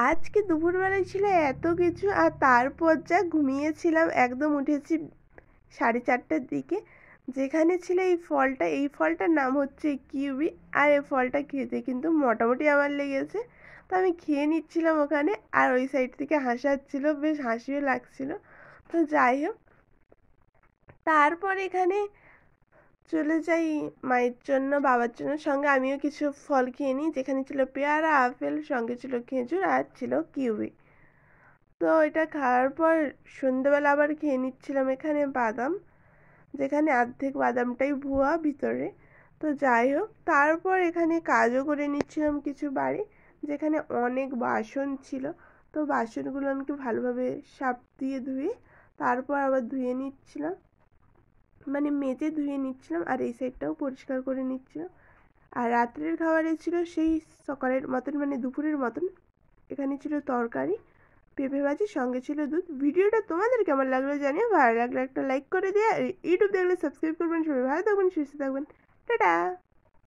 আজকে দুপুরবেলায় ছিল এত কিছু, আর তারপর যা ঘুমিয়েছিলাম, একদম উঠেছি 4:30টার দিকে। যেখানে ছিল এই ফলটার নাম হচ্ছে কিউই। আর এই ফলটা খেতে কিন্তু মোটামুটি আমার লেগেছে, তো আমি খেয়ে নিচ্ছিলাম ওখানে। আর ওই সাইড থেকে হাসাচ্ছিল, বেশ হাসিও লাগছিল। তো যাই হোক, তারপর এখানে চলে যাই মায়ের জন্য, বাবার জন্য, সঙ্গে আমিও কিছু ফল খেয়ে নিই। যেখানে ছিল পেয়ারা, আপেল, সঙ্গে ছিল খেজুর, আর ছিল কিউই। তো এটা খাওয়ার পর সন্ধ্যেবেলা আবার খেয়ে নিচ্ছিলাম এখানে বাদাম, যেখানে অর্ধেক বাদামটাই ভুয়া ভিতরে। তো যাই হোক, তারপর এখানে কাজও করে নিচ্ছিলাম কিছু বাড়ি, যেখানে অনেক বাসন ছিল। তো বাসনগুলো আমি ভালোভাবে সার্ফ দিয়ে ধুয়ে তারপর আবার ধুয়ে নিচ্ছিলাম, মানে মেজে ধুয়ে নিচ্ছিলাম। আর এই সাইডটাও পরিষ্কার করে নিচ্ছিলাম। আর রাত্রের খাবারে ছিল সেই সকালের মতন, মানে দুপুরের মতন। এখানে ছিল তরকারি, পেঁপে ভাজি, সঙ্গে ছিল দুধ। ভিডিওটা তোমাদের কেমন লাগলো জানিও, ভালো লাগলে একটা লাইক করে দিয়ে, আর ইউটিউব দেখলে সাবস্ক্রাইব করবেন। সবাই ভালো থাকবেন, সুস্থ থাকবেন, টাটা।